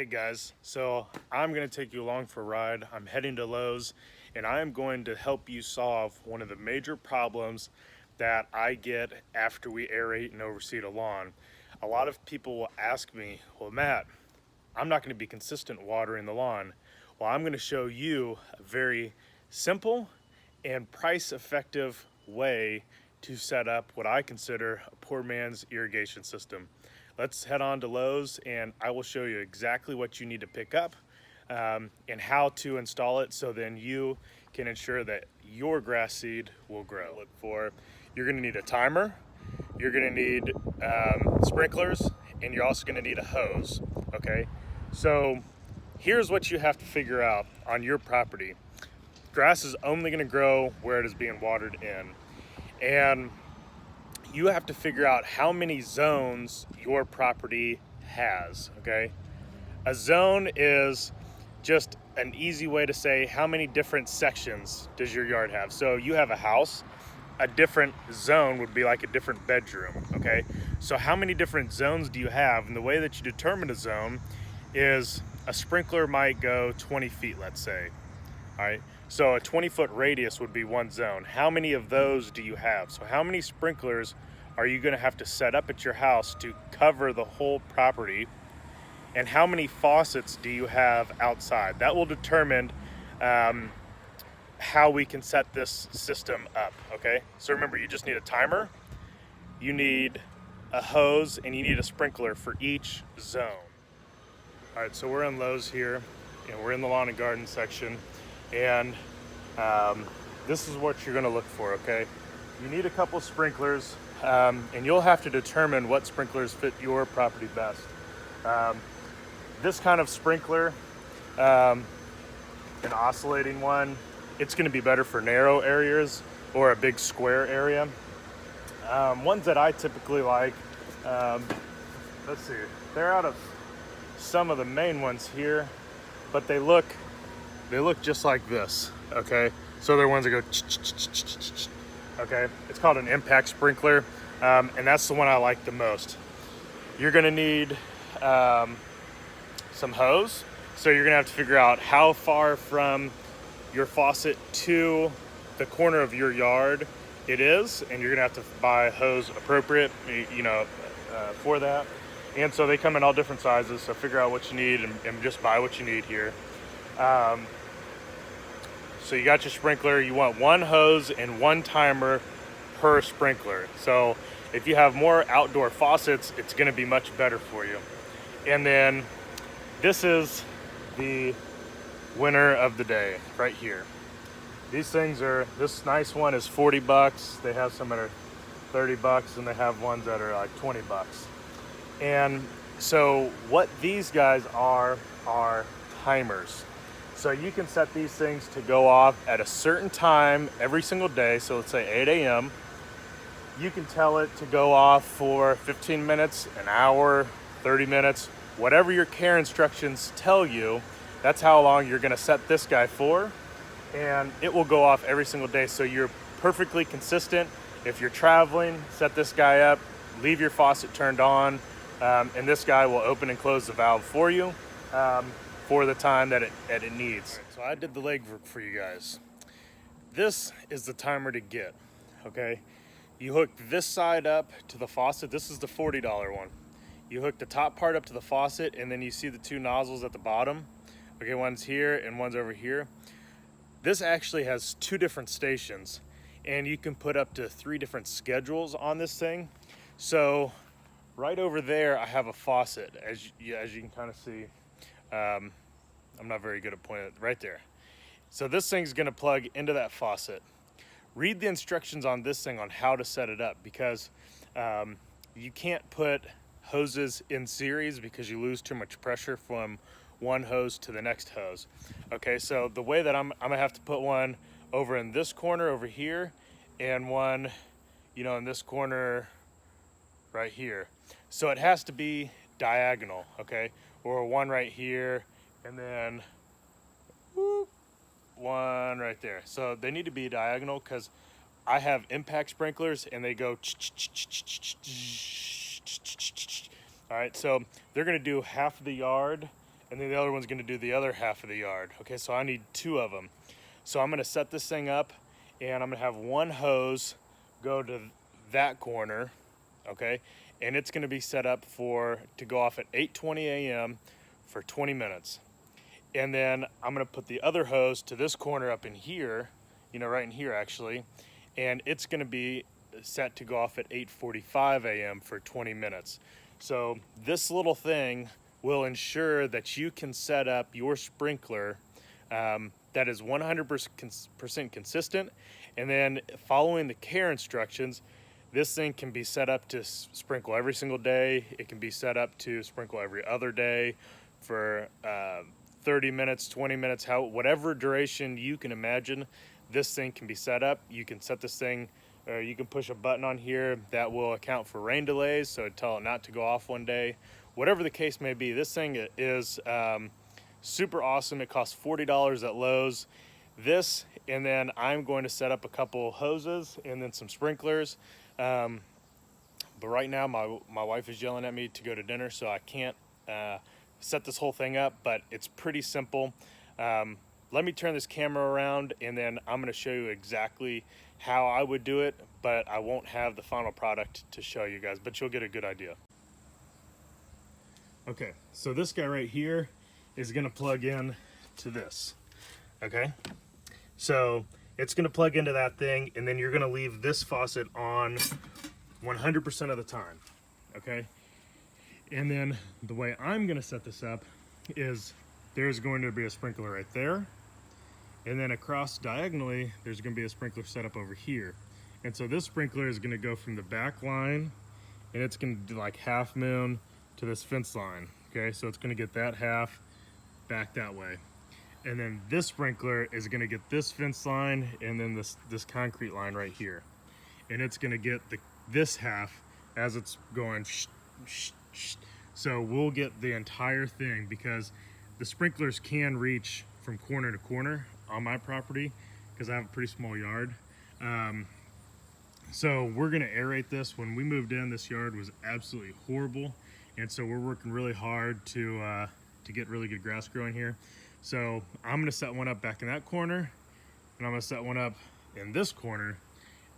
Hey guys, so I'm going to take you along for a ride. I'm heading to Lowe's and I am going to help you solve one of the major problems that I get after we aerate and overseed a lawn. A lot of people will ask me, well Matt, I'm not going to be consistent watering the lawn. Well, I'm going to show you a very simple and price effective way to set up what I consider a poor man's irrigation system. Let's head on to Lowe's and I will show you exactly what you need to pick up and how to install it so then you can ensure that your grass seed will grow. Look for, you're going to need a timer, you're going to need sprinklers, and you're also going to need a hose. Okay, so here's what you have to figure out on your property. Grass is only going to grow where it is being watered in, and you have to figure out how many zones your property has. Okay, a zone is just an easy way to say how many different sections does your yard have. So you have a house, a different zone would be like a different bedroom. Okay, so how many different zones do you have? And the way that you determine a zone is a sprinkler might go 20 feet, let's say. All right, so a 20-foot radius would be one zone. How many of those do you have? So how many sprinklers are you going to have to set up at your house to cover the whole property? And how many faucets do you have outside? That will determine how we can set this system up. Okay, so remember, you just need a timer, you need a hose, and you need a sprinkler for each zone. All right, so we're in Lowe's here, and we're in the lawn and garden section, and this is what you're going to look for. Okay, you need a couple sprinklers, and you'll have to determine what sprinklers fit your property best. This kind of sprinkler, an oscillating one, it's going to be better for narrow areas or a big square area. Ones that I typically like, let's see, they're out of some of the main ones here, but they look just like this. Okay, so they're ones that go okay. It's called an impact sprinkler, and that's the one I like the most. You're going to need some hose, so you're going to have to figure out how far from your faucet to the corner of your yard it is, and you're gonna have to buy a hose appropriate, for that. And so they come in all different sizes, so figure out what you need and just buy what you need here. So you got your sprinkler, you want one hose and one timer per sprinkler. So if you have more outdoor faucets, it's gonna be much better for you. And then this is the winner of the day right here. These things are, this nice one is 40 bucks. They have some that are 30 bucks and they have ones that are like 20 bucks. And so what these guys are timers. So you can set these things to go off at a certain time every single day. So let's say 8 a.m. You can tell it to go off for 15 minutes, an hour, 30 minutes, whatever your care instructions tell you. That's how long you're gonna set this guy for, and it will go off every single day. So you're perfectly consistent. If you're traveling, set this guy up, leave your faucet turned on, and this guy will open and close the valve for you for the time that it needs. So I did the legwork for you guys. This is the timer to get, okay? You hook this side up to the faucet. This is the $40 one. You hook the top part up to the faucet, and then you see the two nozzles at the bottom. Okay, one's here and one's over here. This actually has two different stations, and you can put up to 3 different schedules on this thing. So right over there, I have a faucet, as you can kind of see. I'm not very good at pointing it right there. So this thing's gonna plug into that faucet. Read the instructions on this thing on how to set it up, because you can't put hoses in series because you lose too much pressure from one hose to the next hose. Okay, so the way that I'm gonna have to put one over in this corner over here, and one, in this corner right here. So it has to be diagonal, okay? Or one right here, and then one right there. So they need to be diagonal because I have impact sprinklers and they go all right, so they're gonna do half of the yard and then the other one's gonna do the other half of the yard. Okay, so I need 2 of them. So I'm gonna set this thing up, and I'm gonna have one hose go to that corner, okay? And it's gonna be set up to go off at 8:20 a.m. for 20 minutes. And then I'm gonna put the other hose to this corner up in here, right in here actually, and it's gonna be set to go off at 8:45 a.m. for 20 minutes. So this little thing will ensure that you can set up your sprinkler that is 100% consistent, and then following the care instructions, this thing can be set up to sprinkle every single day. It can be set up to sprinkle every other day for 30 minutes, 20 minutes, whatever duration you can imagine. This thing can be set up. You can set this thing, or you can push a button on here that will account for rain delays, so tell it not to go off one day. Whatever the case may be, this thing is super awesome. It costs $40 at Lowe's. This, and then I'm going to set up a couple hoses and then some sprinklers. But right now my wife is yelling at me to go to dinner, so I can't set this whole thing up, but it's pretty simple. Let me turn this camera around, and then I'm going to show you exactly how I would do it, but I won't have the final product to show you guys, but you'll get a good idea. Okay, so this guy right here is going to plug in to this. Okay, so it's going to plug into that thing, and then you're going to leave this faucet on 100% of the time. Okay, and then the way I'm going to set this up is there's going to be a sprinkler right there, and then across diagonally there's going to be a sprinkler set up over here. And so this sprinkler is going to go from the back line, and it's going to do like half moon to this fence line. Okay, so it's going to get that half back that way, and then this sprinkler is going to get this fence line and then this concrete line right here, and it's going to get this half as it's going so we'll get the entire thing, because the sprinklers can reach from corner to corner on my property because I have a pretty small yard. So we're going to aerate this. When we moved in, this yard was absolutely horrible, and so we're working really hard to get really good grass growing here. So I'm going to set one up back in that corner, and I'm going to set one up in this corner,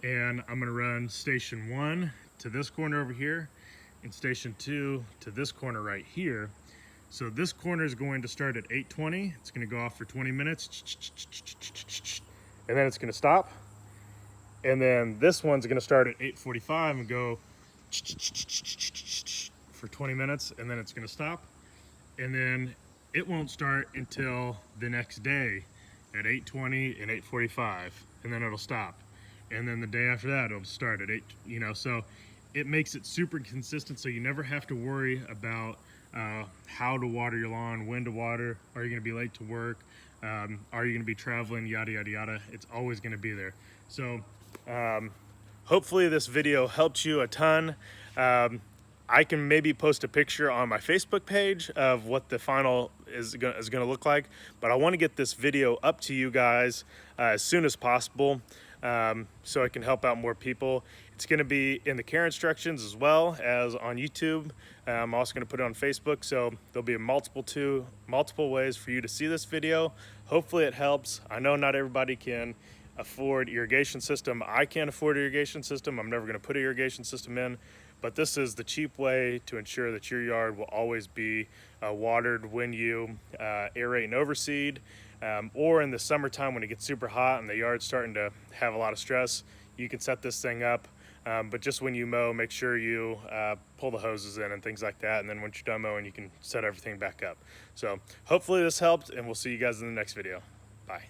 and I'm going to run station 1 to this corner over here and station 2 to this corner right here. So this corner is going to start at 8:20. It's going to go off for 20 minutes, and then it's going to stop. And then this one's going to start at 8:45 and go for 20 minutes, and then it's going to stop. And then it won't start until the next day at 8:20 and 8:45, and then it'll stop. And then the day after that, it'll start at 8, so it makes it super consistent, so you never have to worry about how to water your lawn, when to water, are you going to be late to work, are you going to be traveling, yada, yada, yada. It's always going to be there. So hopefully this video helped you a ton. I can maybe post a picture on my Facebook page of what the final is going to look like, but I want to get this video up to you guys as soon as possible, so I can help out more people. It's going to be in the care instructions as well as on YouTube. I'm also going to put it on Facebook, so there'll be multiple ways for you to see this video. Hopefully it helps. I know not everybody can afford irrigation system. I can't afford irrigation system. I'm never going to put an irrigation system in, but this is the cheap way to ensure that your yard will always be watered when you aerate and overseed, or in the summertime when it gets super hot and the yard's starting to have a lot of stress. You can set this thing up, but just when you mow, make sure you pull the hoses in and things like that, and then once you're done mowing, you can set everything back up. So hopefully this helped, and we'll see you guys in the next video. Bye.